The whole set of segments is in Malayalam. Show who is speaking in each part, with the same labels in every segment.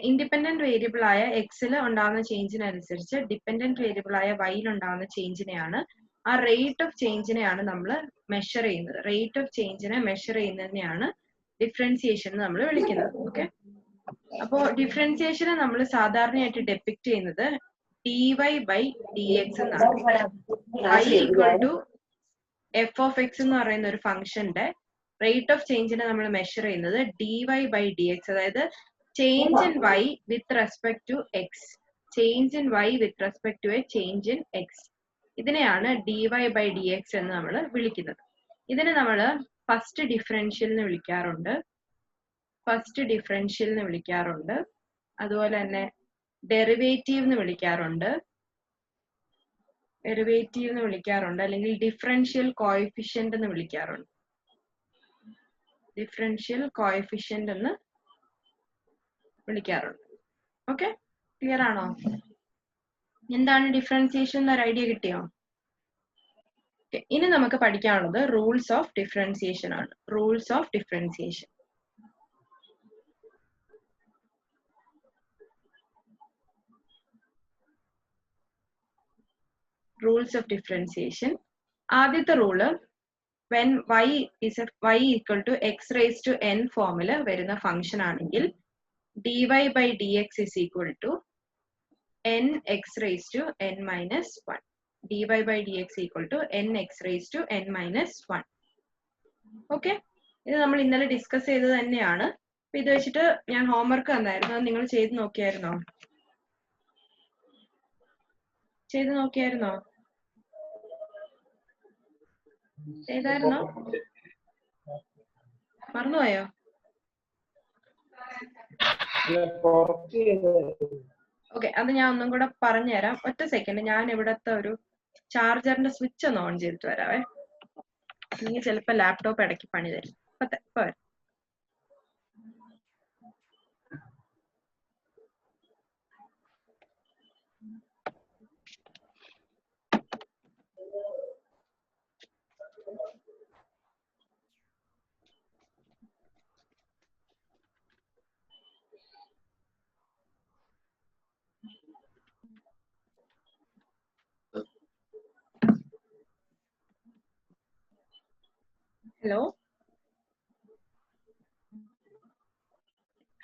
Speaker 1: ഇൻഡിപെൻഡന്റ് വേരിയബിൾ ആയ എക്സിൽ ഉണ്ടാകുന്ന ചേഞ്ചിനനുസരിച്ച് ഡിപെൻഡന്റ് വേരിയബിൾ ആയ വൈയിൽ ഉണ്ടാകുന്ന ചേഞ്ചിനെയാണ് ആ റേറ്റ് ഓഫ് ചേഞ്ചിനെയാണ് നമ്മൾ മെഷർ ചെയ്യുന്നത്. റേറ്റ് ഓഫ് ചേഞ്ചിനെ മെഷർ ചെയ്യുന്നതിനെയാണ് ഡിഫറൻസിയേഷൻ എന്ന് നമ്മൾ വിളിക്കുന്നത്. ഓക്കെ, അപ്പോ ഡിഫറൻസിയേഷനെ നമ്മൾ സാധാരണയായിട്ട് ഡെപ്പിക്ട് ചെയ്യുന്നത് dy/dx എന്നാണ്. y equal to f of x എന്ന് പറയുന്ന ഒരു ഫംഗ്ഷന്റെ റേറ്റ് ഓഫ് ചേഞ്ചിനെ നമ്മൾ മെഷർ ചെയ്യുന്നത് dy/dx, അതായത് change in y with respect to x, change in y with respect to a change in x, ഇതിനെയാണ് dy/dx എന്ന് നമ്മൾ വിളിക്കുന്നത്. ഇതിനെ നമ്മൾ ഫസ്റ്റ് ഡിഫറൻഷ്യൽ എന്ന് വിളിക്കാറുണ്ട്, അതുപോലെ തന്നെ ഡെറിവേറ്റീവ് എന്ന് വിളിക്കാറുണ്ട്, അല്ലെങ്കിൽ ഡിഫറൻഷ്യൽ കോഎഫിഷ്യന്റ് എന്ന് വിളിക്കാറുണ്ട്. ഓക്കെ, ക്ലിയർ ആണോ? എന്താണ് ഡിഫറൻസിയേഷൻ എന്നൊരു ഐഡിയ കിട്ടിയോ? ഇനി നമുക്ക് പഠിക്കാനുള്ളത് റൂൾസ് ഓഫ് ഡിഫറൻസിയേഷൻ ആണ്. Rules of differentiation. ആദ്യത്തെ rule, when y equal to x raised to n ഫോമില് വരുന്ന ഫംഗ്ഷൻ ആണെങ്കിൽ dy/dx is equal to nx raised to n minus 1. dy/dx equal to nx raised to n minus 1. Okay, ഇത് നമ്മൾ ഇന്നലെ ഡിസ്കസ് ചെയ്തത് തന്നെയാണ്. അപ്പൊ ഇത് വെച്ചിട്ട് ഞാൻ ഹോംവർക്ക് തന്നായിരുന്നു, അത് നിങ്ങൾ ചെയ്ത് നോക്കിയായിരുന്നോ? ചെയ്തായിരുന്നോ? മറന്നുപോയോ? ഓക്കെ, അത് ഞാൻ ഒന്നും കൂടെ പറഞ്ഞുതരാം. ഒറ്റ സെക്കൻഡ്, ഞാൻ ഇവിടത്തെ ഒരു ചാർജറിന്റെ സ്വിച്ച് ഒന്ന് ഓൺ ചെയ്തിട്ട് വരാവേ. അല്ലെങ്കിൽ ചിലപ്പോ ലാപ്ടോപ്പ് ഇടയ്ക്ക് പണി തരും. ഇപ്പൊ വരാം.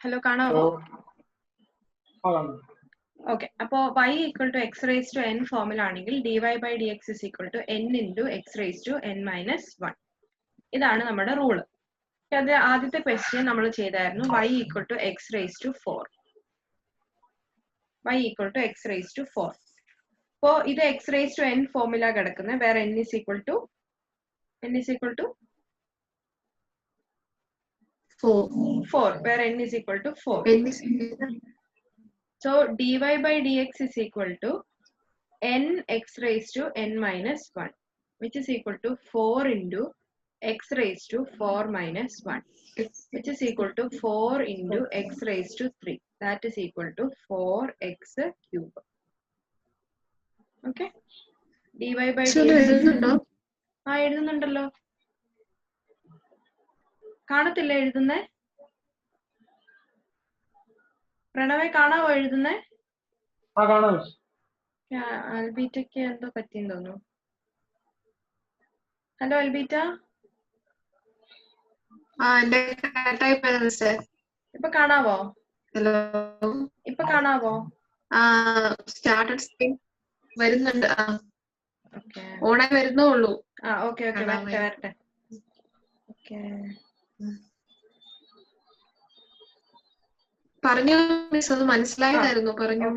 Speaker 1: ഹലോ, കാണാവോ? ഓക്കെ, അപ്പോ y equal to x raise to n ഫോമിലാണെങ്കിൽ dy/dx is equal to n into x raised to n minus 1. ഇതാണ് നമ്മുടെ റൂള്. അത് ആദ്യത്തെ ക്വസ്റ്റ്യൻ നമ്മൾ ചെയ്തായിരുന്നു, y equal to x raise to 4. അപ്പോ ഇത് എക്സ് റേസ് ടു n ഫോമിലാ കിടക്കുന്നത്, വേറെ n is equal to 4, where n is equal to 4. So dy/dx is equal to nx raised to n minus 1, which is equal to 4 into x raised to 4 minus 1, which is equal to 4 into x raised to 3. That is equal to 4x cube. Okay, dy/dx എഴുതുന്നുണ്ടല്ലോ. കാണത്തില്ല എഴുതുന്നേ? പ്രണവേ, കാണാവോ എഴുതുന്നേ? അൽബീറ്റയ്ക്ക് എന്തോ പറ്റിയെന്ന് തോന്നുന്നു. ഹലോ അൽബീറ്റ, ഇപ്പൊ കാണാവോ?
Speaker 2: വരുന്നുണ്ട്. ഓണായി വരുന്നുള്ളൂ.
Speaker 1: ഓക്കെ, വരട്ടെ.
Speaker 2: പറഞ്ഞു മിസ്, അത് മനസ്സിലായതായിരുന്നു. പറഞ്ഞു.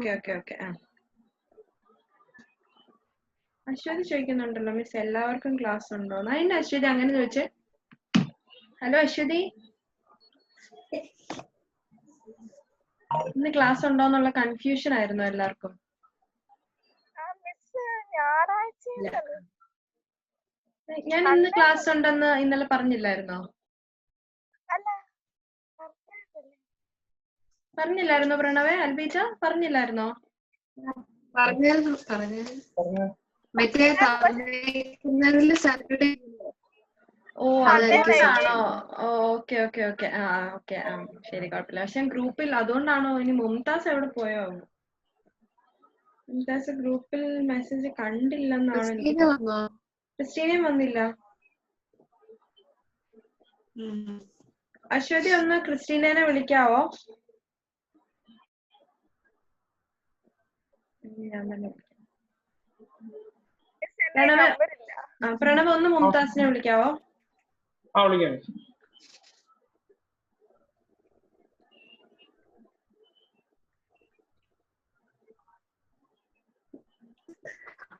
Speaker 1: അശ്വതി ചോദിക്കുന്നുണ്ടല്ലോ, മിസ് എല്ലാവർക്കും ക്ലാസ് ഉണ്ടോ? അതിന്റെ അശ്വതി അങ്ങനെ ചോദിച്ചേ. ഹലോ അശ്വതി, ഇന്ന് ക്ലാസ് ഉണ്ടോന്നുള്ള കൺഫ്യൂഷൻ ആയിരുന്നു എല്ലാവർക്കും. ഞാൻ ഇന്ന് ക്ലാസ് ഉണ്ടെന്ന് ഇന്നലെ പറഞ്ഞില്ലായിരുന്നോ? പറഞ്ഞില്ലായിരുന്നോ പ്രണവേ? അൽബീജ പറഞ്ഞില്ലായിരുന്നോ? ഓ അതുകൊണ്ടാണോ? ഓക്കെ ഓക്കെ ഓക്കെ ആ ഓക്കെ ആ ശരി കുഴപ്പമില്ല. പക്ഷെ ഗ്രൂപ്പിൽ അതുകൊണ്ടാണോ ഇനി മുംതാസ് എവിടെ പോയോ? മുംതാസ് ഗ്രൂപ്പിൽ മെസ്സേജ് കണ്ടില്ലെന്നാണ് എനിക്ക്
Speaker 2: ക്രിസ്റ്റീന വന്നോ?
Speaker 1: ക്രിസ്റ്റീനയും വന്നില്ല. അശ്വതി ഒന്ന് ക്രിസ്റ്റീനെ വിളിക്കാവോ? ഞാൻ തന്നെ പ്രണവ് ഒന്ന് മുംതാസിനെ വിളിക്കാവോ?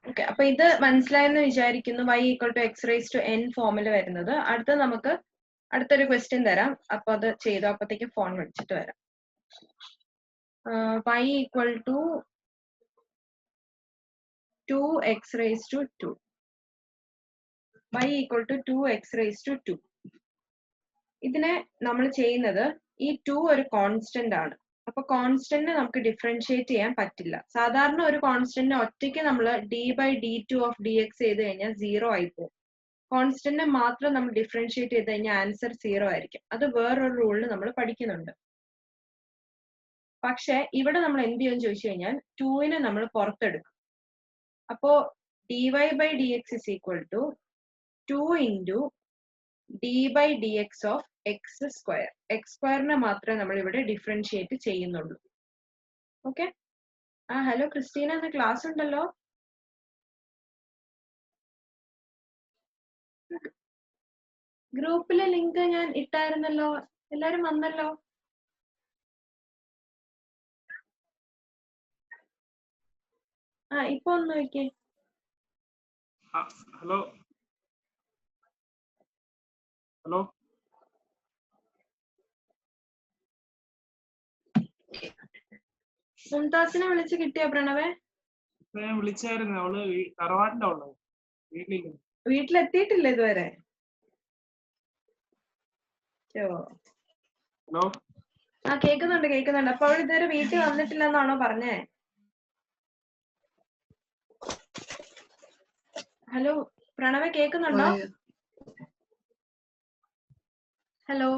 Speaker 1: ഓക്കെ, അപ്പൊ ഇത് മനസ്സിലായെന്ന് വിചാരിക്കുന്നു. y equal to x raise to n ഫോമിൽ വരുന്നത്. അടുത്ത നമുക്ക് അടുത്തൊരു ക്വസ്റ്റ്യൻ തരാം. അപ്പൊ അത് ചെയ്തോ, അപ്പത്തേക്ക് ഫോൺ വിളിച്ചിട്ട് വരാം. y equal to 2x raise to 2. y equal to 2x raise to 2. ഇതിനെ നമ്മൾ ചെയ്യുന്നത്, ഈ 2 ഒരു കോൺസ്റ്റന്റ് ആണ്. അപ്പൊ കോൺസ്റ്റന്റിനെ നമുക്ക് ഡിഫറൻഷിയേറ്റ് ചെയ്യാൻ പറ്റില്ല. സാധാരണ ഒരു കോൺസ്റ്റന്റിനെ ഒറ്റയ്ക്ക് നമ്മൾ d/d2 ഓഫ് dx ചെയ്ത് കഴിഞ്ഞാൽ 0 ആയി പോകും. കോൺസ്റ്റന്റിനെ മാത്രം നമ്മൾ ഡിഫറൻഷിയേറ്റ് ചെയ്ത് കഴിഞ്ഞാൽ ആൻസർ 0 ആയിരിക്കും. അത് വേറൊരു റൂളിൽ നമ്മൾ പഠിക്കുന്നുണ്ട്. പക്ഷെ ഇവിടെ നമ്മൾ എന്ത് ചെയ്യുമെന്ന് ചോദിച്ചു കഴിഞ്ഞാൽ 2നെ നമ്മൾ പുറത്തെടുക്കും. അപ്പോ dy/dx is equal to 2 into d/dx of x square. x സ്ക്വയറിനെ മാത്രമേ നമ്മൾ ഇവിടെ ഡിഫറൻഷിയേറ്റ് ചെയ്യുന്നുള്ളൂ. ഓക്കെ. ഹലോ ക്രിസ്റ്റീന, ഇന്ന് ക്ലാസ് ഉണ്ടല്ലോ. ഗ്രൂപ്പിലെ ലിങ്ക് ഞാൻ ഇട്ടായിരുന്നല്ലോ, എല്ലാരും വന്നല്ലോ. ഇപ്പൊ ഒന്ന് നോക്കിയേ.
Speaker 3: ഹലോ ഹലോ
Speaker 1: മുംതാസിനെ വിളിച്ച് കിട്ടിയോ പ്രണവേ?
Speaker 3: ഞാൻ വിളിച്ചായിരുന്നു. അവള് തറവാട്ടിന്റെ ഉള്ളത്,
Speaker 1: വീട്ടിലെത്തിയിട്ടില്ല ഇതുവരെ.
Speaker 3: ഹലോ
Speaker 1: കേക്കുന്നുണ്ട് കേക്കുന്നുണ്ട്. അപ്പൊ അവൾ ഇതുവരെ വീട്ടിൽ വന്നിട്ടില്ലെന്നാണോ പറഞ്ഞേ? ഹലോ പ്രണവേ, കേക്കുന്നുണ്ടോ? ഹലോ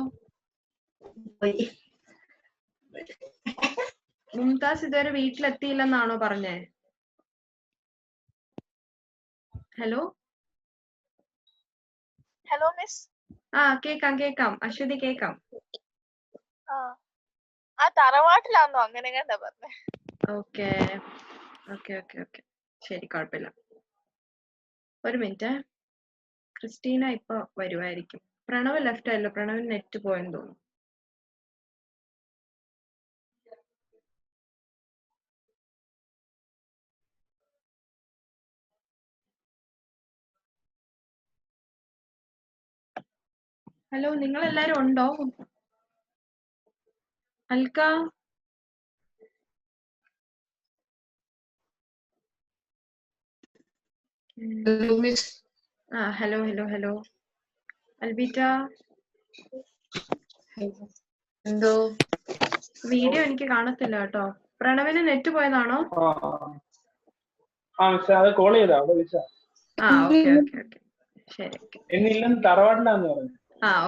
Speaker 1: മുംതാസ് ഇതുവരെ വീട്ടിലെത്തിയില്ലെന്നാണോ പറഞ്ഞേ? Hello
Speaker 4: hello miss.
Speaker 1: കേക്കാം കേക്കാം അശ്വതി, കേക്കാം.
Speaker 4: തറവാട്ടിലാന്നോ അങ്ങനെ കണ്ടാ പറഞ്ഞേ?
Speaker 1: ഓക്കെ ഓക്കെ ഓക്കെ ഓക്കെ ശരി, കുഴപ്പമില്ല. ഒരു മിനിറ്റ്, ക്രിസ്റ്റീന ഇപ്പൊ വരുമായിരിക്കും. പ്രണവ് ലെഫ്റ്റ് ആയല്ലോ, പ്രണവിന് നെറ്റ് പോയെന്ന് തോന്നുന്നു. ഹലോ, നിങ്ങൾ എല്ലാരും ഉണ്ടോ? Alka, hello hello hello. Albeeta,
Speaker 2: എന്തോ
Speaker 1: വീഡിയോ എനിക്ക് കാണത്തില്ല കേട്ടോ. പ്രണവിന് നെറ്റ് പോയതാണോ?
Speaker 3: കോൾ ചെയ്താ അവിടെ വിളിച്ചാ.
Speaker 1: ഓക്കെ ഓക്കെ ഓക്കെ ശരി.
Speaker 3: തറവാട്ടിലാന്ന് പറഞ്ഞു.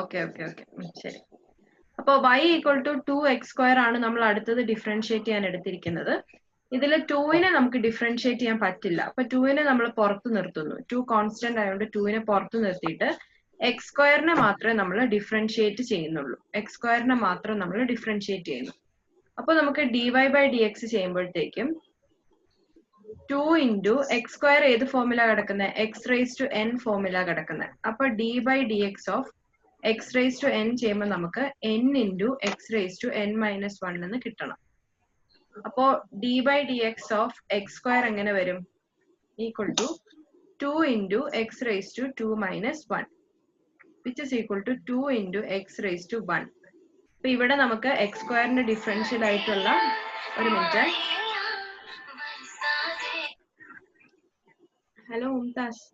Speaker 1: ഓക്കെ ഓക്കെ ഓക്കെ ശരി. അപ്പൊ y equal to 2x square ആണ് നമ്മൾ അടുത്തത് ഡിഫറൻഷിയേറ്റ് ചെയ്യാൻ എടുത്തിരിക്കുന്നത്. ഇതിൽ 2നെ നമുക്ക് ഡിഫറൻഷിയേറ്റ് ചെയ്യാൻ പറ്റില്ല. അപ്പൊ 2നെ നമ്മൾ പുറത്ത് നിർത്തുന്നു. 2 കോൺസ്റ്റന്റ് ആയതുകൊണ്ട് 2നെ പുറത്ത് നിർത്തിയിട്ട് എക്സ് സ്ക്വയറിനെ മാത്രമേ നമ്മൾ ഡിഫറൻഷിയേറ്റ് ചെയ്യുന്നുള്ളൂ. എക്സ് സ്ക്വയറിനെ മാത്രം നമ്മൾ ഡിഫറൻഷിയേറ്റ് ചെയ്യുന്നു. അപ്പൊ നമുക്ക് dy/dx ചെയ്യുമ്പോഴത്തേക്കും 2 into എക്സ് സ്ക്വയർ ഏത് ഫോമിലാ കിടക്കുന്നത്? എക്സ് റേസ് ടു n ഫോമിലാ കിടക്കുന്നത്. അപ്പൊ d/dx of X raise to n ചെയ്യുമ്പോൾ നമുക്ക് n into x raise to n minus 1 എന്ന് കിട്ടണം. അപ്പോ d/dx ഓഫ് എക്സ് സ്ക്വയർ എങ്ങനെ വരും? Equal to 2 into x raise to 2 minus 1 which is equal to 2 into x raise to 1. അപ്പൊ ഇവിടെ നമുക്ക് എക്സ് സ്ക്വയറിന്റെ ഡിഫറൻഷ്യൽ ആയിട്ടുള്ള, ഒരു മിനിറ്റ്. ഹലോ മുംതാസ്,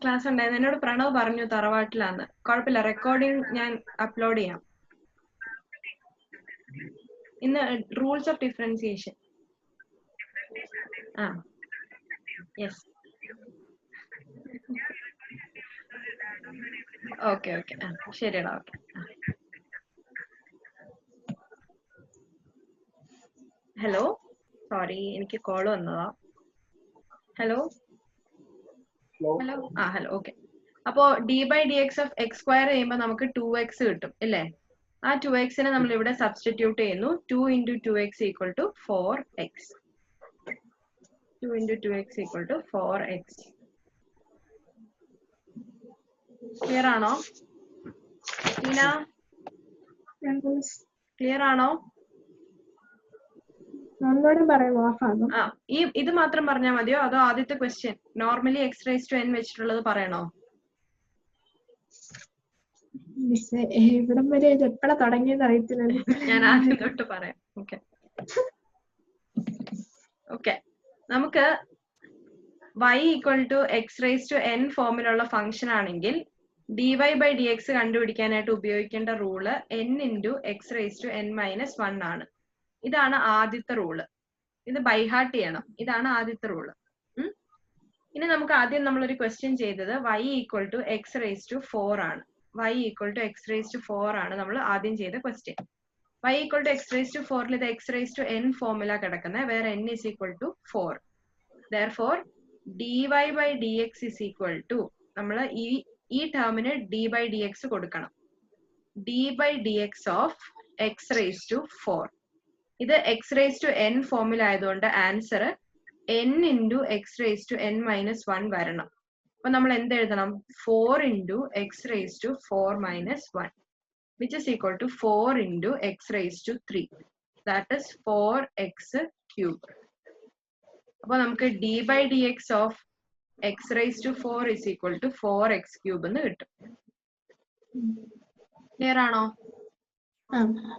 Speaker 1: ക്ലാസ് ഉണ്ടായിരുന്നു. എന്നോട് പ്രണവ് പറഞ്ഞു തറവാട്ടിലാന്ന്. കുഴപ്പമില്ല, റെക്കോർഡിംഗ് ഞാൻ അപ്ലോഡ് ചെയ്യാം. ഇന്ന് rules of differentiation. Yes okay okay ശരിയടാ ഓക്കെ. ഹലോ സോറി എനിക്ക് കോൾ വന്നതാ. Hello hello hello okay. അപ്പോ D by D X of X square ചെയ്യുമ്പോൾ നമുക്ക് 2x കിട്ടും അല്ലേ? ആ 2xനെ നമ്മൾ ഇവിടെ സബ്സ്റ്റിറ്റ്യൂട്ട് ചെയ്യുന്നു. 2 into 2x equal to 4x. 2 into 2x equal to 4x. Clear ആണോ? ടീന ക്ലിയർ ആണോ? ഇത് മാത്രം പറഞ്ഞാൽ മതിയോ അതോ ആദ്യത്തെ question normally x rice to n വെച്ചിട്ടുള്ളത് പറയണോ?
Speaker 5: ഇവിടം വരെ എപ്പോഴാ തുടങ്ങിയെന്ന് അറിയത്തില്ല.
Speaker 1: ഞാൻ ആദ്യം തൊട്ട് പറയാം. Okay okay. നമുക്ക് y equal to x rice to n ഫോമിലുള്ള ഫംഗ്ഷൻ ആണെങ്കിൽ dy ബൈ ഡി എക്സ് കണ്ടുപിടിക്കാനായിട്ട് ഉപയോഗിക്കേണ്ട rule n into X rice to n minus 1 ആണ്. ഇതാണ് ആദ്യത്തെ റൂള്. ഇത് ബൈഹാർട്ട് ചെയ്യണം. ഇതാണ് ആദ്യത്തെ റൂള്. ഇനി നമുക്ക് ആദ്യം നമ്മളൊരു ക്വസ്റ്റ്യൻ ചെയ്തത് y equal to x rice to 4 ആണ്. y equal to x rice to 4 ആണ് നമ്മൾ ആദ്യം ചെയ്ത question. y equal to x rice to 4 ഇത് X rice to n formula കിടക്കുന്നത്, വേറെ n is equal to 4. therefore dy by dx is equal to നമ്മൾ ഈ ടേമിന് d by dx കൊടുക്കണം. d by dx of x raised to 4. ഇത് x raised to n ഫോമിൽ ആയതുകൊണ്ട് answer n into x raised to n minus 1 വരണം. അപ്പൊ നമ്മൾ എന്ത് എഴുതണം? 4 into x raised to 4 minus 1 which is equal to 4 into x raised to 3. That is 4x cube. അപ്പൊ നമുക്ക് d by dx of x raised to 4 is equal to 4x cube എന്ന് കിട്ടും. ക്ലിയർ ആണോ?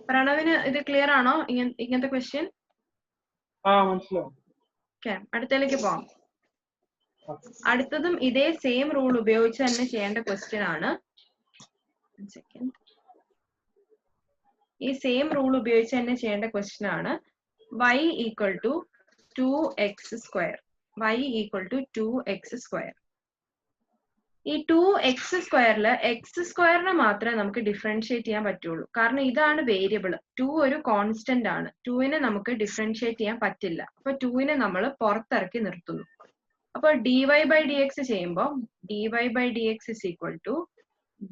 Speaker 1: പ്രണവിന് ഇത് ക്ലിയർ ആണോ ഇങ്ങനത്തെ ക്വസ്റ്റ്യൻ? ഓക്കെ അടുത്തതിലേക്ക് പോവാം. അടുത്തതും ഇതേ സെയിം റൂൾ ഉപയോഗിച്ച് തന്നെ ചെയ്യേണ്ട ക്വസ്റ്റ്യൻ ആണ്. ഈ സെയിം റൂൾ ഉപയോഗിച്ച് തന്നെ ചെയ്യേണ്ട ക്വസ്റ്റ്യൻ ആണ്. y equal to 2x square. y equal to 2x square. ഈ 2x സ്ക്വയറിൽ എക്സ് സ്ക്വയറിനെ മാത്രമേ നമുക്ക് ഡിഫറൻഷിയേറ്റ് ചെയ്യാൻ പറ്റുള്ളൂ. കാരണം ഇതാണ് വേരിയബിൾ. 2 ഒരു കോൺസ്റ്റന്റ് ആണ്. 2നെ നമുക്ക് ഡിഫറൻഷിയേറ്റ് ചെയ്യാൻ പറ്റില്ല. അപ്പൊ 2നെ നമ്മൾ പുറത്തിറക്കി നിർത്തുന്നു. അപ്പൊ dy by dx ചെയ്യുമ്പോൾ dy by dx is equal to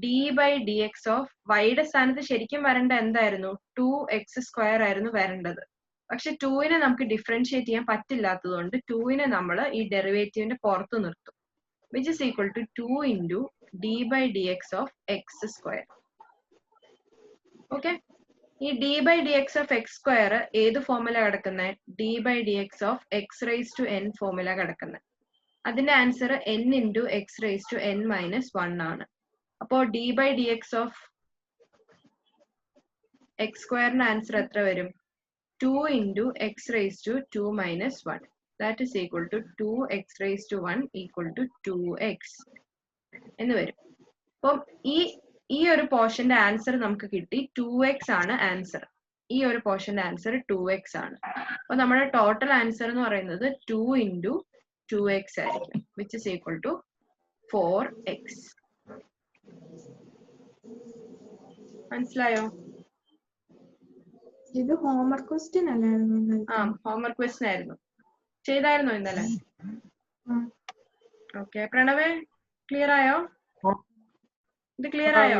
Speaker 1: d by dx of y-യുടെ സ്ഥാനത്ത് ശരിക്കും വരേണ്ട എന്തായിരുന്നു? 2x സ്ക്വയർ ആയിരുന്നു വരേണ്ടത്. പക്ഷെ 2നെ നമുക്ക് ഡിഫറൻഷിയേറ്റ് ചെയ്യാൻ പറ്റില്ലാത്തതുകൊണ്ട് 2നെ നമ്മൾ ഈ ഡെറിവേറ്റീവിന്റെ പുറത്ത് നിർത്തും. which is equal to 2 into d by dx of x square. Okay. ഈ d by dx of x square ഏത് ഫോർമുല കിടക്കുന്നത്? d by dx of x raised to n formula കിടക്കുന്നത്. അതിന്റെ answer n into x raised to n minus 1 ആണ്. അപ്പോ d by dx of x squareന്റെ ആൻസർ എത്ര വരും? 2 into x raised to 2 minus 1. That is equal to 2x raised to 1 equal to 2x എന്ന് വരും. അപ്പം ഈ ഒരു പോർഷന്റെ ആൻസർ നമുക്ക് കിട്ടി. 2x ആണ് ആൻസർ. ഈ ഒരു പോർഷന്റെ ആൻസർ 2x ആണ്. അപ്പൊ നമ്മുടെ ടോട്ടൽ ആൻസർ എന്ന് പറയുന്നത് 2 into 2x ആയിരിക്കും, which is equal to 4x. മനസ്സിലായോ?
Speaker 5: ഇത് ഹോംവർക്ക് ക്വസ്റ്റ്യൻ അല്ലായിരുന്നു?
Speaker 1: ഹോംവർക്ക് ക്വസ്റ്റ്യൻ ആയിരുന്നു. ചെയ്തായിരുന്നോ ഇന്നലെ? ഓക്കെ പ്രണവേ ക്ലിയർ ആയോ? ഇത് ക്ലിയർ ആയോ?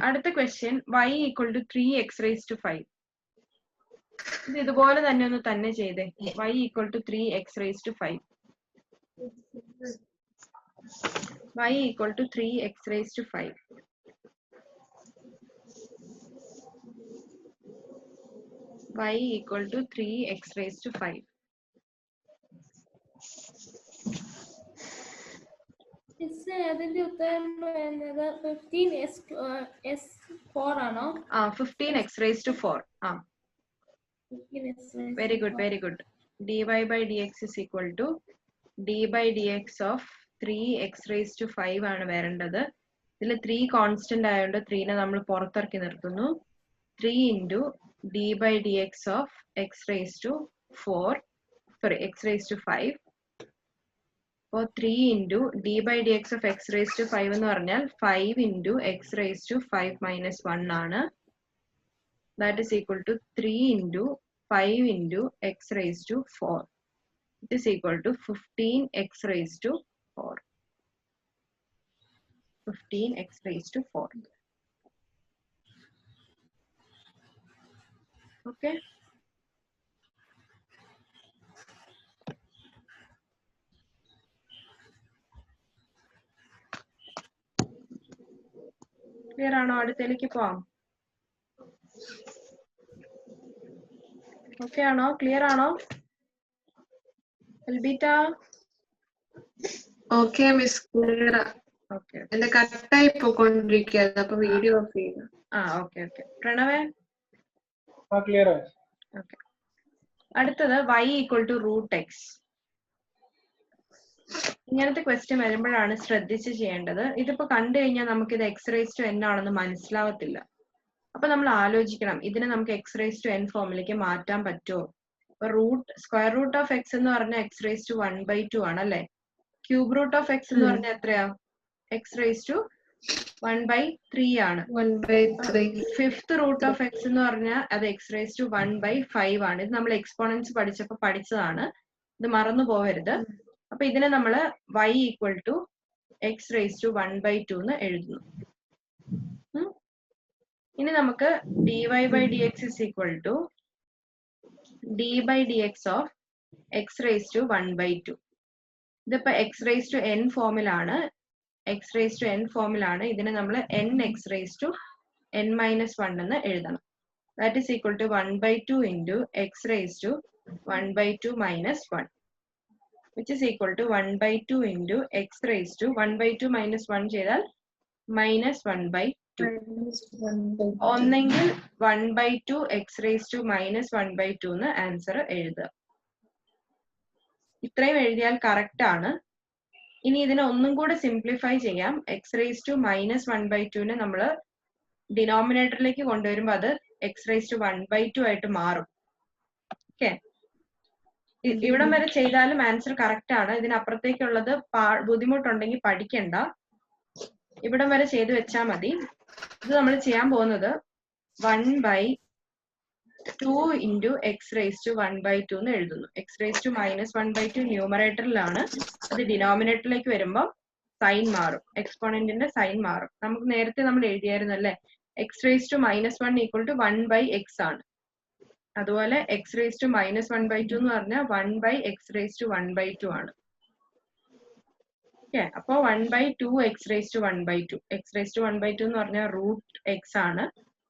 Speaker 1: അടുത്ത question y equal to 3x raised to 5. ഇത് ഇതുപോലെ തന്നെ ഒന്ന് തന്നെ ചെയ്തേ. y equal to 3x raised to 5. y equal to 3x raised to 5. y equal to 3x raised to 5.
Speaker 6: അതിന്റെ ഉത്തരം 15s4 ആണോ?
Speaker 1: 15x raised to 4. Very good, very good. dy by dx is equal to d by dx of 3x raised to 5 ആണ് വരേണ്ടത്. ഇതിൽ 3 കോൺസ്റ്റന്റ് ആയതുകൊണ്ട് 3നെ നമ്മൾ പുറത്തിറക്കി നിർത്തുന്നു. 3 into d by dx of x raised to 4, sorry, x raised to 5. അപ്പോൾ 3 into D by D X of X raise to 5 എന്ന് പറഞ്ഞാൽ 5 into X raise to 5 minus 1 ആണ്. That is equal to 3 into 5 into X raise to 4. It is equal to 15 X raise to 4. 15 X raise to 4. Okay, clear ആണോ? അടുത്തേക്ക് പോവാം. ഓക്കെ ആണോ? ക്ലിയർ ആണോ? Elbeeta?
Speaker 2: Okay miss, clear.
Speaker 1: Okay
Speaker 2: എന്റെ കറക്റ്റായി പോയിക്കൊണ്ടിരിക്കുകയായിരുന്നു, അപ്പൊ വീഡിയോ ഓഫ് ചെയ്യുന്നു.
Speaker 1: Okay okay. പ്രണവേ?
Speaker 3: ക്ലിയർ.
Speaker 1: ഓക്കെ. അടുത്തത് y equal to root X. ഇങ്ങനത്തെ ക്വസ്റ്റ്യൻ വരുമ്പോഴാണ് ശ്രദ്ധിച്ച് ചെയ്യേണ്ടത്. ഇതിപ്പോ കണ്ടു കഴിഞ്ഞാൽ നമുക്ക് ഇത് എക്സ് റേസ് ടു എൻ ആണെന്ന് മനസ്സിലാവത്തില്ല. അപ്പൊ നമ്മൾ ആലോചിക്കണം, ഇതിനെ നമുക്ക് എക്സ് റേസ് ടു എൻ ഫോമിലേക്ക് മാറ്റാൻ പറ്റുമോ? സ്ക്വയർ റൂട്ട് ഓഫ് എക്സ് എന്ന് പറഞ്ഞാൽ എക്സ് റേസ് ടു 1/2 ആണ് അല്ലെ? ക്യൂബ് റൂട്ട് ഓഫ് എക്സ് എന്ന് പറഞ്ഞാൽ എത്രയാ? എക്സ് റേസ് ടു 1/3 ആണ്.
Speaker 2: 1/3.
Speaker 1: ഫിഫ്ത് റൂട്ട് ഓഫ് എക്സ് എന്ന് പറഞ്ഞാൽ അത് എക്സ് റേസ് ടു 1/5 ആണ്. ഇത് നമ്മൾ എക്സ്പോണൻസ് പഠിച്ചപ്പോ പഠിച്ചതാണ്, ഇത് മറന്നു പോവരുത്. അപ്പൊ ഇതിനെ നമ്മൾ y equal to x raise to 1/2 എന്ന് എഴുതുന്നു. ഇനി നമുക്ക് dy by D X is equal to d by D X of X raise to 1/2. ഇതിപ്പോ എക്സ് റേസ് ടു എൻ ഫോമിലാണ്. എക്സ് റേസ് ടു എൻ ഫോമിലാണ്. ഇതിനെ നമ്മൾ n x raise to N minus 1 എന്ന് എഴുതണം. That is equal to 1/2 into X raise to 1/2 minus 1, which is equal to 1/2 into x raised to 1/2 minus 1 ചെയ്താൽ minus 1/2. ഒന്നെങ്കിൽ 1/2 x raised to minus 1/2 എന്ന് ആൻസർ എഴുതുക. ഇത്രയും എഴുതിയാൽ കറക്റ്റ് ആണ്. ഇനി ഇതിനെ ഒന്നും കൂടെ സിംപ്ലിഫൈ ചെയ്യാം. x raised to minus 1/2 നമ്മൾ ഡിനോമിനേറ്ററിലേക്ക് കൊണ്ടുവരുമ്പോൾ അത് x raised to 1/2 ആയിട്ട് മാറും. ഓക്കെ, ഇവിടം വരെ ചെയ്താലും ആൻസർ കറക്റ്റ് ആണ്. ഇതിനപ്പുറത്തേക്കുള്ളത് ബുദ്ധിമുട്ടുണ്ടെങ്കിൽ പഠിക്കണ്ട, ഇവിടം വരെ ചെയ്ത് വെച്ചാൽ മതി. ഇത് നമ്മൾ ചെയ്യാൻ പോകുന്നത് 1/2 ഇൻറ്റു എക്സ് റേസ് ടു 1/2 എന്ന് എഴുതുന്നു. എക്സ് റേസ് ടു മൈനസ് 1/2 ന്യൂമറേറ്ററിലാണ്, അത് ഡിനോമിനേറ്ററിലേക്ക് വരുമ്പോൾ സൈൻ മാറും, എക്സ്പോണന്റിന്റെ സൈൻ മാറും. നമുക്ക് നേരത്തെ നമ്മൾ എഴുതിയായിരുന്നു അല്ലെ, x raise to minus 1 equal to 1/x ആണ്. അതുപോലെ എക്സ് റേസ് ടു മൈനസ് 1/2 എന്ന് പറഞ്ഞാൽ 1/x റേസ് ടു 1/2 ആണ്. ഓക്കെ, അപ്പൊ 1/2 x raise to 1/2. X raise to 1/2 എന്ന് പറഞ്ഞാൽ റൂട്ട് എക്സ് ആണ്.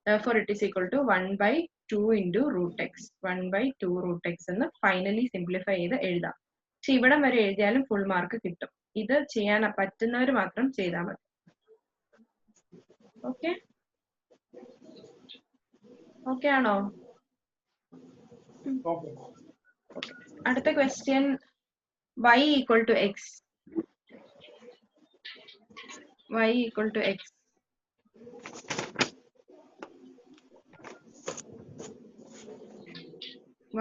Speaker 1: therefore it is equal to 1/2 into root x. 1/2 root x എന്ന് ഫൈനലി സിംപ്ലിഫൈ ചെയ്ത് എഴുതാം. പക്ഷെ ഇവിടം വരെ എഴുതിയാലും ഫുൾ മാർക്ക് കിട്ടും. ഇത് ചെയ്യാൻ പറ്റുന്നവർ മാത്രം ചെയ്താൽ മതി. ഓക്കെ, ഓക്കെ ആണോ? അടുത്ത question y equal to x. y equal to x.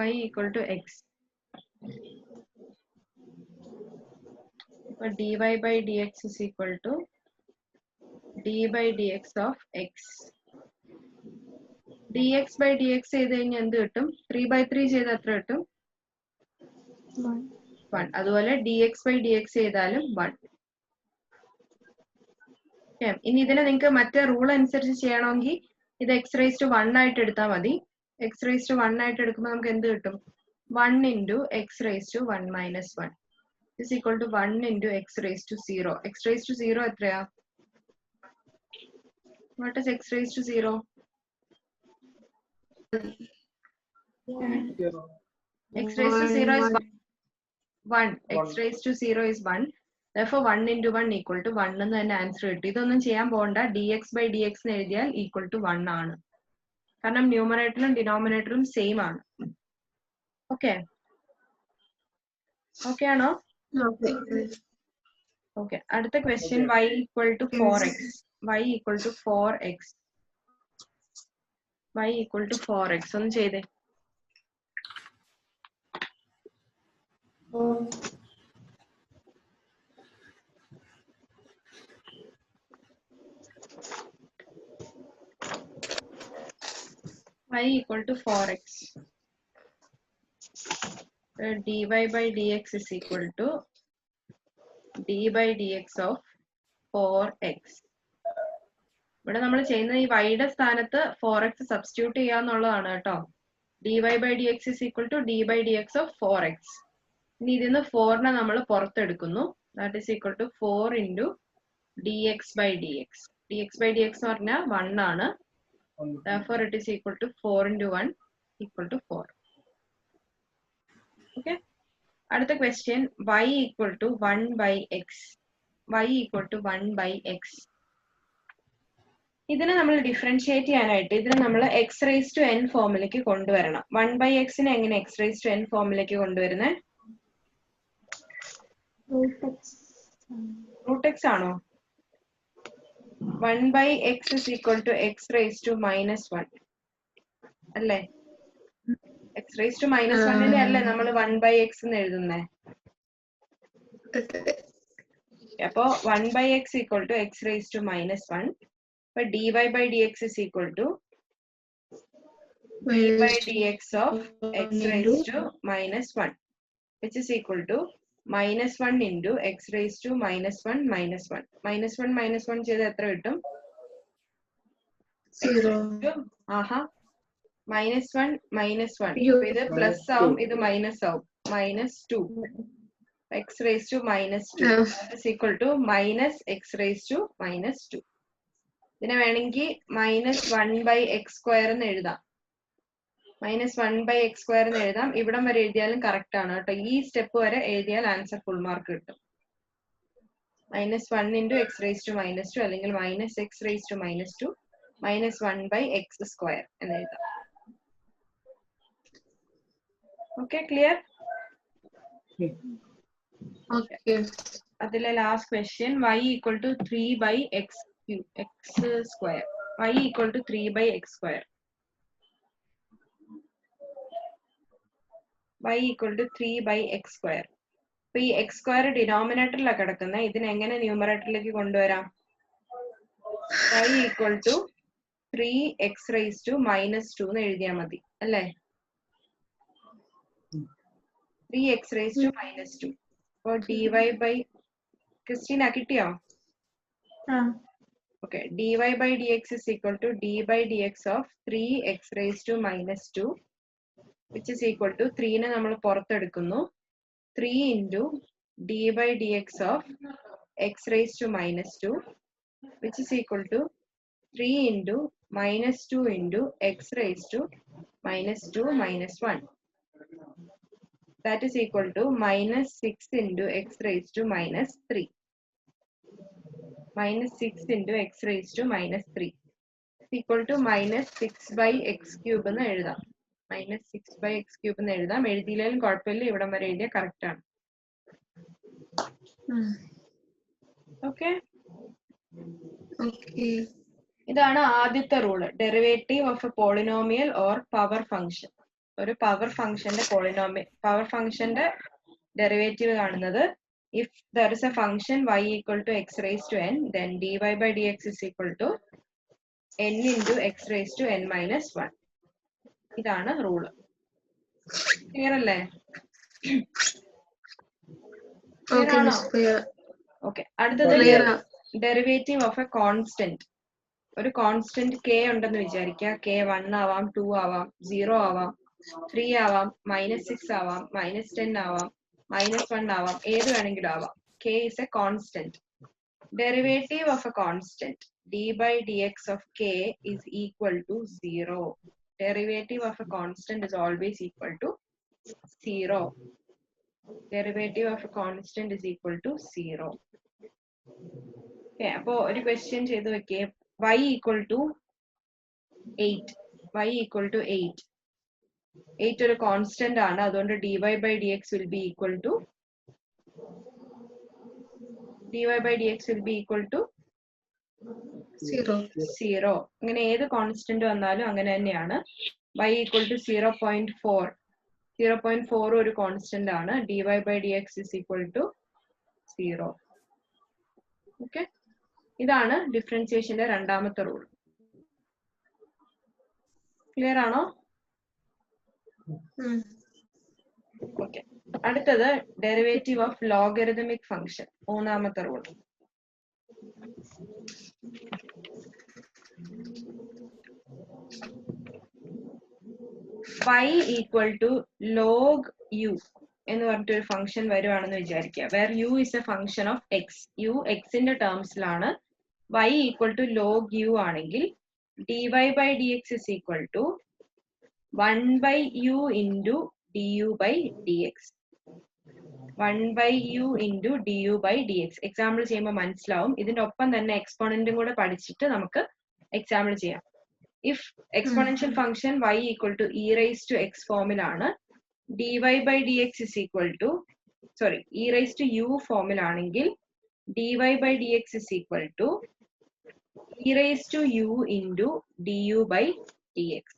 Speaker 1: y equal to x. അപ്പോൾ dy by dx is equal to d by dx of x. dx by dx ചെയ്ത് കഴിഞ്ഞാൽ എന്ത് കിട്ടും? 3/3 ചെയ്ത് എത്ര കിട്ടും? 1. അതുപോലെ dx by dx ചെയ്താലും 1. ഇനി ഇതിനെ നിങ്ങൾക്ക് മറ്റേ റൂൾ അനുസരിച്ച് ചെയ്യണമെങ്കിൽ ഇത് x raised to 1 ആയിട്ട് എടുത്താൽ മതി. x raised to 1 ആയിട്ട് എടുക്കുമ്പോൾ നമുക്ക് എന്ത് കിട്ടും? 1 into x raised to 1 minus 1 is equal to 1 into x raised to 0. x raised to 0 എത്രയാ? What is x raised to 0? x raised to 0 is 1. x raised to 0 is 1. Therefore 1 into 1 equal to 1 എന്ന് തന്നെ ആൻസർ കിട്ടി. ഇതൊന്നും ചെയ്യാൻ പോകണ്ട. dx by dx എന്ന് എഴുതിയാൽ ഈക്വൽ ടു 1 ആണ്. കാരണം ന്യൂമറേറ്ററും ഡിനോമിനേറ്ററും സെയിം ആണ്. ഓക്കെ, ഓക്കെ ആണോ? ഓക്കെ, അടുത്ത question y equal to 4x. y equal to 4x. y equal to 4x ഒന്ന് ചെയ്തേ. y equal to 4x. dy by dx is equal to d by dx of 4x. ഇവിടെ നമ്മൾ ചെയ്യുന്ന ഈ y-യുടെ സ്ഥാനത്ത് 4x സബ്സ്റ്റിറ്റ്യൂട്ട് ചെയ്യാന്നുള്ളതാണ് കേട്ടോ. dy by dx is equal to d by dx of 4x. ഇനി ഇതിന്ന് 4-നെ നമ്മൾ പുറത്തെടുക്കുന്നു. That is equal to 4 into dx by dx. dx by dx എന്ന് പറഞ്ഞാൽ 1 ആണ്. Therefore it is equal to 4 into 1 equal to 4. Okay. അടുത്ത question, y equal to 1 by x. y equal to 1 by x. ഇതിനെ നമ്മൾ ഡിഫറൻഷിയേറ്റ് ചെയ്യാനായിട്ട് ഇതിനെ നമ്മൾ x raised to n ഫോമിലേക്ക് കൊണ്ടുവരണം. 1 by x നെ എങ്ങനെ x raised to n ഫോമിലേക്ക് കൊണ്ടുവരുന്നത്? root x ആണോ? 1 by x is equal to x raised to minus 1. അല്ലേ? x raised to minus 1 നെ അല്ലേ നമ്മൾ 1 by x എന്ന് എഴുതുന്നേ? അപ്പോ 1 by x equal to x raised to minus 1. But dy by dx is equal to d by dx of x raised to minus 1, which is equal to minus 1 into x raised to minus 1 minus 1. Minus 1 minus 1 ചെയ്ത് എത്ര കിട്ടും?
Speaker 2: 0.
Speaker 1: ആഹാ, minus 1 minus 1. ഇത് പ്ലസ് ആവും, ഇത് മൈനസ് ആവും. minus 2 x raised to minus 2 is equal to minus x raised to minus 2. ഇതിനെ വേണമെങ്കിൽ മൈനസ് 1 by x സ്ക്വയർ എന്ന് എഴുതാം. മൈനസ് 1 by x സ്ക്വയർ എന്ന് എഴുതാം. ഇവിടം വരെ എഴുതിയാലും കറക്റ്റ് ആണ് കേട്ടോ. ഈ സ്റ്റെപ്പ് വരെ എഴുതിയാൽ ആൻസർ ഫുൾ മാർക്ക് കിട്ടും. Minus 1 into x raised to minus 2 അല്ലെങ്കിൽ minus x raised to minus 2 minus 1 by x square എന്ന് എഴുതാം. Okay, clear? അതിലെ last question, y equal to 3 by x square. y equal to 3 by x square. y equal to 3 by x square. അപ്പൊ ഈ x square ഡിനോമിനേറ്ററിലാണ് കിടക്കുന്നത്. ഇതിനെ എങ്ങനെ ന്യൂമറേറ്ററിലേക്ക് കൊണ്ടുവരാം? y equal to 3x raised to minus 2 എന്ന് എഴുതിയാൽ മതി അല്ലേ? 3x raised to minus 2. അപ്പോൾ dy by ക്രിസ്റ്റീന കിട്ടിയോ? Okay, dy by dx is equal to d by dx of 3x raised to minus 2, which is equal to 3 നെ നമ്മൾ പുറത്തെടുക്കുന്നു. 3 into d by dx of x raised to minus 2, which is equal to 3 into minus 2 into x raised to minus 2 minus 1. That is equal to minus 6 into x raised to minus 3. Minus 6 into x raised to minus 3 is equal to minus 6 by x cube എന്ന് എഴുതാം. minus 6 by x cube എന്ന് എഴുതാം. എഴുതിയില്ലെങ്കിലും കുഴപ്പമില്ല, ഇവിടം വരെ എഴുതിയ കറക്റ്റ് ആണ്. ഓക്കെ, ഇതാണ് ആദ്യത്തെ rule. Derivative of A polynomial or power function. ഒരു പവർ ഫംഗ്ഷന്റെ പവർ ഫംഗ്ഷന്റെ ഡെറിവേറ്റീവ് കാണുന്നത്, if there is a function y equal to x raised to n, then dy by dx is equal to n into x raised to n minus 1. ഇതാണ് റൂള്. ക്ലിയർ അല്ലേ? ഓക്കെ, അടുത്തത് ഡെറിവേറ്റീവ് ഓഫ് എ കോൺസ്റ്റന്റ്. ഒരു കോൺസ്റ്റന്റ് k ഉണ്ടെന്ന് വിചാരിക്കുക. k 1 ആവാം, 2 ആവാം, 0 ആവാം, 3 ആവാം, -6 ആവാം, -10 ആവാം, -1 ആവാം, ഏത് വേണമെങ്കിലും ആവാം. k is a constant. Derivative of a constant d by dx of k is equal to 0. Derivative of a constant is always equal to 0. Derivative of a constant is equal to 0. Okay, അപ്പോൾ ഒരു ക്വസ്റ്റ്യൻ ചെയ്ത് വെക്കേ. y equal to 8. y equal to 8. 8 ഒരു കോൺസ്റ്റന്റ് ആണ്. അതുകൊണ്ട് dy by dx will be equal to 0. ഇങ്ങനെ ഏത് കോൺസ്റ്റന്റ് വന്നാലും അങ്ങനെ തന്നെയാണ്. y equal to 0.4. 0.4 ഒരു കോൺസ്റ്റന്റ് ആണ്. dy by dx is equal to 0. Okay, ഇതാണ് ഡിഫറൻസിയേഷന്റെ രണ്ടാമത്തെ റൂൾ. ക്ലിയർ ആണോ? ഓക്കെ. അടുത്തത് ഡെറിവേറ്റീവ് ഓഫ് ലോഗരിതമിക് ഫംഗ്ഷൻ, മൂന്നാമത്തെ rule. y equal to log u എന്ന് പറഞ്ഞിട്ടൊരു ഫംഗ്ഷൻ വരുവാണെന്ന് വിചാരിക്കുക. Where u is a function of x. U എക്സിന്റെ ടേംസിലാണ്. y equal to log U ആണെങ്കിൽ dy by D X is equal to 1 by U into D U by D x. 1 by U into D U by D X. Example ചെയ്യുമ്പോൾ മനസ്സിലാവും. ഇതിന്റെ ഒപ്പം തന്നെ എക്സ്പോണന്റും കൂടെ പഠിച്ചിട്ട് നമുക്ക് എക്സാമ്പിൾ ചെയ്യാം. If exponential function y equal to E rice to X ഫോമിലാണ്, dy by D X is equal to E rice to U ഫോമിലാണെങ്കിൽ dy by D X is equal to E rice to U into D U by D X.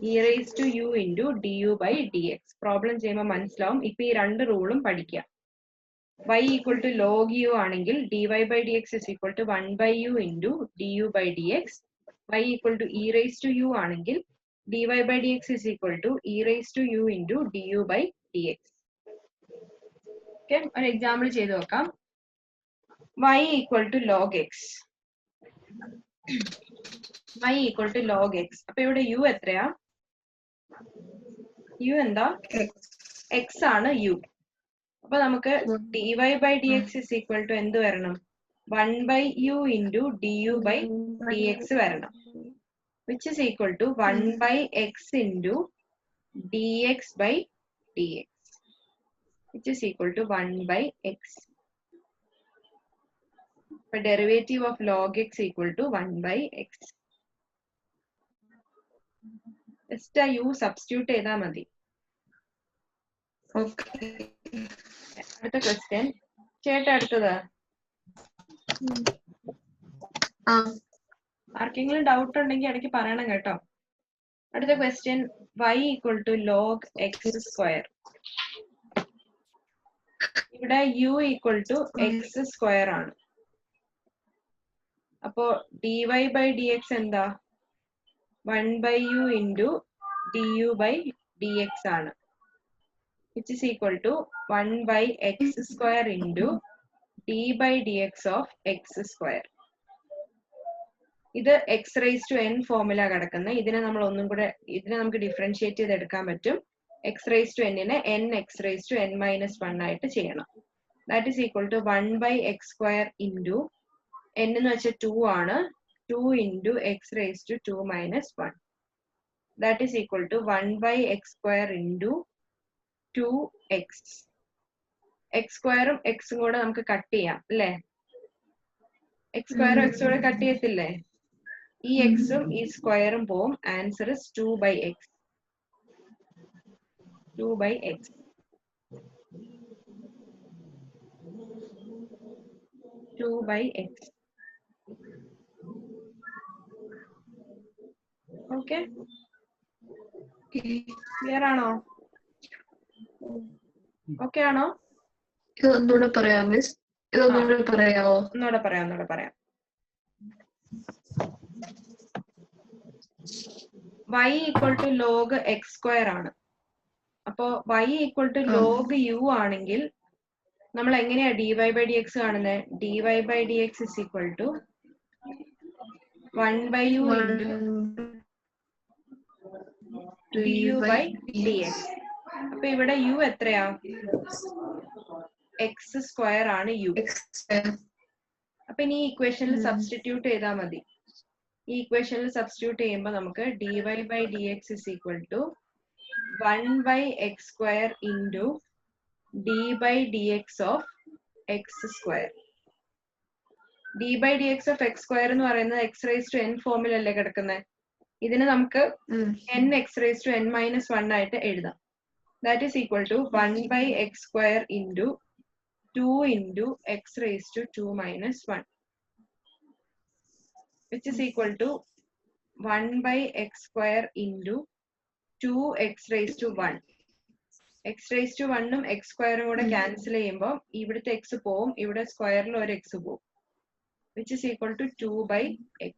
Speaker 1: E rice to U into D U by D X. Problem ചെയ്യുമ്പോൾ മനസ്സിലാവും. ഇപ്പൊ ഈ രണ്ട് റൂളും പഠിക്കുക. y equal to log U ആണെങ്കിൽ dy by D X is equal to 1 by U into D U by D x. y equal to E rice to u ആണെങ്കിൽ dy by D X is equal to E rice to U into D U by D x. Okay, ഒരു എക്സാമ്പിൾ ചെയ്ത് നോക്കാം. y equal to log x. y equal to log x. അപ്പൊ ഇവിടെ u എത്രയാ? u എന്താ? എക്സ് ആണ് u. അപ്പൊ നമുക്ക് dy by D X is equal to എന്ത് വരണം? 1 by U into D U by D X വരണം. Which is equal to 1 by X into D X by D X, which is equal to 1 by X. അപ്പൊ derivative of log X equal to 1 by X. Just ആ യു സബ്സ്റ്റിറ്റ്യൂട്ട് ചെയ്താൽ മതി. അടുത്ത ക്വസ്റ്റ്യൻ ചേട്ടാ. അടുത്തത് ആർക്കെങ്കിലും ഡൗട്ട് ഉണ്ടെങ്കിൽ ഇടയ്ക്ക് പറയണം കേട്ടോ. അടുത്ത question y equal to log X square. ഇവിടെ u equal to X square ആണ്. അപ്പോ dy ബൈ ഡി എക്സ് എന്താ? 1 by U into D U by D X ആണ്. Which is equal to 1 by X square into D by D X of X square. ഇത് എക്സ് റൈസ് ടു എൻ ഫോമില കിടക്കുന്നത്. ഇതിനെ നമ്മൾ ഒന്നും കൂടെ നമുക്ക് ഡിഫറൻഷിയേറ്റ് ചെയ്ത് എടുക്കാൻ പറ്റും. എക്സ് റൈസ് ടു എന്നിനെ N X rice to N minus 1 ആയിട്ട് ചെയ്യണം. That is equal to 1 by X square into N എന്ന് വെച്ചാൽ 2 ആണ്. 2 into X rice to 2 minus 1. That is equal to 1 by X square into 2x. X സ്ക്വയറും എക്സും കൂടെ നമുക്ക് കട്ട് ചെയ്യാം അല്ലേ? എക്സ് സ്ക്വയറും എക്സും കൂടെ കട്ട് ചെയ്യത്തില്ലേ? ഈ എക്സും ഈ സ്ക്വയറും പോവും. Answer is 2 by x. 2 by x. 2 by x. Okay, clear ആണോ? ഓക്കെ ആണോ?
Speaker 2: ഇതൊന്നുകൂടെ പറയാം മിസ്. ഇതൊന്നുകൂടെ പറയാമോ?
Speaker 1: ഒന്നുകൂടെ പറയാം. y equal to log X square ആണ്. അപ്പോ y equal to log U ആണെങ്കിൽ നമ്മൾ എങ്ങനെയാ dy ബൈ ഡി എക്സ് കാണുന്നത്? dy by D X is equal to 1 by U into D U by D x. അപ്പൊ ഇവിടെ യു എത്രയാ? എക്സ് സ്ക്വയർ ആണ് യു. അപ്പൊ ഇനി ഈ ഇക്വേഷനിൽ സബ്സ്റ്റിറ്റ്യൂട്ട് ചെയ്താൽ മതി. ഈ ഇക്വേഷനിൽ സബ്സ്റ്റിറ്റ്യൂട്ട് ചെയ്യുമ്പോൾ നമുക്ക് dy by D X is equal to 1 by X square into D by D X of X square. D by D X of X square എന്ന് പറയുന്നത് എക്സ് റൈസ് ടു എൻ ഫോമിലല്ലേ കിടക്കുന്നത്. ഇതിന് നമുക്ക് n X rice to N minus 1 ആയിട്ട് എഴുതാം. That is equal to 1 by X square into 2 into X rice to 2 minus 1, which is equal to 1 by x square into 2x raised to 1. x raised to 1 ഉം x square കൂടെ ക്യാൻസൽ ചെയ്യുമ്പോൾ ഇവിടുത്തെ x പോവും, ഇവിടെ സ്ക്വയറിൽ ഒരു x പോവും, which is equal to 2 by x.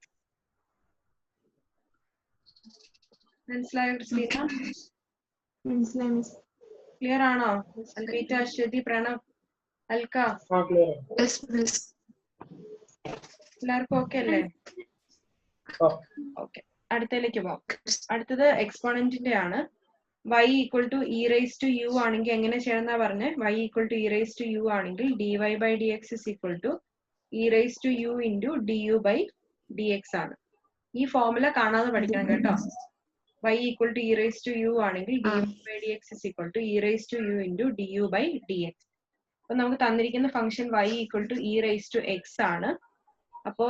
Speaker 1: മനസ്സിലായോ ക്രിസ്റ്റീന?
Speaker 5: മനസ്സിലായി മിസ്.
Speaker 1: ക്ലിയർ ആണോ? Almeeta, Aswathy, Pranav, Alka
Speaker 2: Yes, miss.
Speaker 1: എല്ലാവർക്കും ഓക്കെ അല്ലേ? ഓക്കെ, അടുത്തതിലേക്ക് പോവാം. അടുത്തത് എക്സ്പോണന്റിന്റെ ആണ്. y equal to E rice to u ആണെങ്കിൽ എങ്ങനെ ചെയ്യണമെന്നാ പറഞ്ഞേ? y equal to E rice to u ആണെങ്കിൽ dy by D X is equal to E rice to U into D U by D X ആണ്. ഈ ഫോർമുല കാണാതെ പഠിക്കണം കേട്ടോ. y equal to E rice to u ആണെങ്കിൽ dy by D X is equal to E rice to U into D U by D x. അപ്പൊ നമുക്ക് തന്നിരിക്കുന്ന function y equal to E rice to x ആണ്. അപ്പോ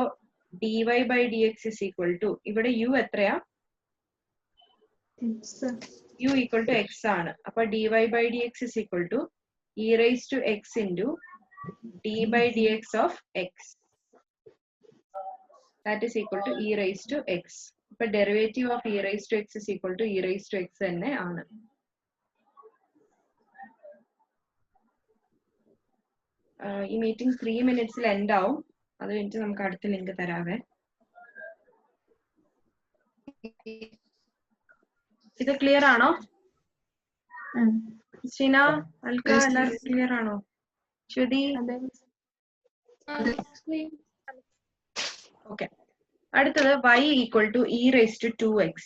Speaker 1: dy by D X is equal to, ഇവിടെ u എത്രയാ? u ഈക്വൽ ടു എക്സ് ആണ്. അപ്പൊ dy by D X is equal to E rice to x into D by D X of x. That is equal to E rice to X. അപ്പൊ derivative of E rice to X is equal to E rice to X തന്നെ ആണ്. ഈ മീറ്റിംഗ് 3 മിനിറ്റ്സിൽ എൻഡ് ആവും. അത് കഴിഞ്ഞിട്ട് നമുക്ക് അടുത്ത ലിങ്ക് തരാവേ. ഇത് ക്ലിയർ ആണോ? ക്രിസ്റ്റീന, അൽക്ക, എല്ലാവർക്കും ക്ലിയർ ആണോ? ശ്രുതി? ഓക്കെ. അടുത്തത് y equal to E rice to 2x.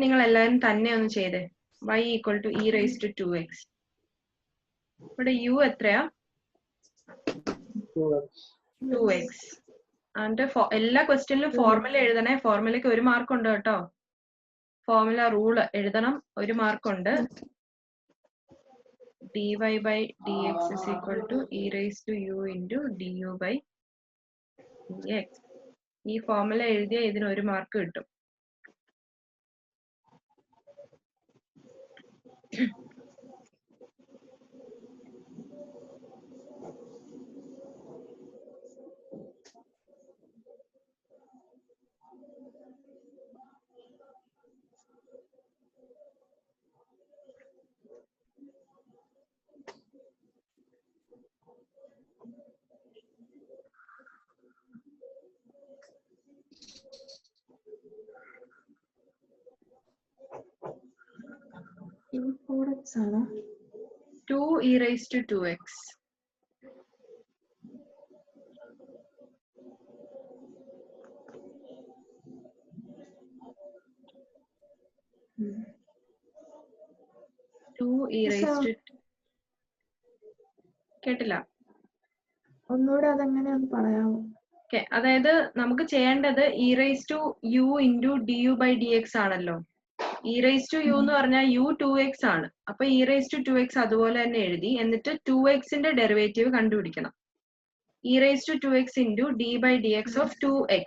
Speaker 1: നിങ്ങൾ എല്ലാവരും തന്നെ ഒന്ന് ചെയ്തേ. y equal to E rice to 2x. ഇവിടെ u എത്രയാ? 2x. അതിന്റെ എല്ലാ ക്വസ്റ്റ്യനിലും ഫോർമുല എഴുതണേ. ഫോർമുലക്ക് 1 മാർക്ക് ഉണ്ട് കേട്ടോ. ഫോർമുല റൂള് എഴുതണം, 1 മാർക്ക് ഉണ്ട്. dy by D X is equal to E rice to U into D U by D x. ഈ ഫോർമുല എഴുതിയ ഇതിന് 1 മാർക്ക് കിട്ടും.
Speaker 5: ആണോ?
Speaker 1: 2 e raised to 2x. കേട്ടില്ല?
Speaker 5: ഒന്നുകൂടെ അതെങ്ങനെ ഒന്ന് പറയാമോ?
Speaker 1: ഓക്കെ, അതായത് നമുക്ക് ചെയ്യേണ്ടത് e rice to U into D U by D x ആണല്ലോ. ഇ റൈസ് ടു യു എന്ന് പറഞ്ഞാൽ യു 2x ആണ്. അപ്പൊ ഇ റൈസ് ടു 2x അതുപോലെ തന്നെ എഴുതി, എന്നിട്ട് 2xന്റെ ഡെറിവേറ്റീവ് കണ്ടുപിടിക്കണം. E rice to 2x into D by D X of 2x.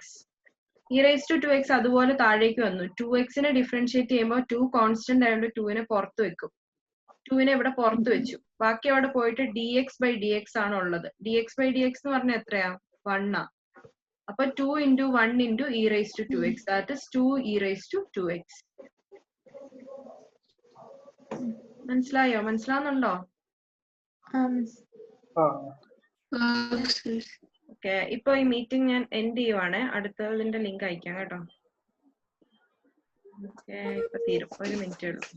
Speaker 1: E rice to 2x അതുപോലെ താഴേക്ക് വന്നു. 2xനെ ഡിഫറൻഷിയേറ്റ് ചെയ്യുമ്പോൾ 2 കോൺസ്റ്റന്റ് ആയതുകൊണ്ട് 2നെ പുറത്ത് വെക്കും. 2നെ ഇവിടെ പുറത്ത് വെച്ചു. ബാക്കി അവിടെ പോയിട്ട് dx ബൈ dx ആണ് ഉള്ളത്. dx ബൈ dx എന്ന് പറഞ്ഞാൽ എത്രയാ? 1 ആ. അപ്പൊ 2 into 1 into e rice to 2x, that is 2 e rice to 2x. മനസ്സിലായോ? മനസ്സിലാവുന്നുണ്ടോ? ഓക്കെ, ഇപ്പൊ ഈ മീറ്റിംഗ് ഞാൻ എൻഡ് ചെയ്യുവാണ്. അടുത്തതിന്റെ ലിങ്ക് അയക്കാം കേട്ടോ. ഓക്കെ, ഇപ്പൊ തീരും. 1 മിനിറ്റ് ഉള്ളൂ.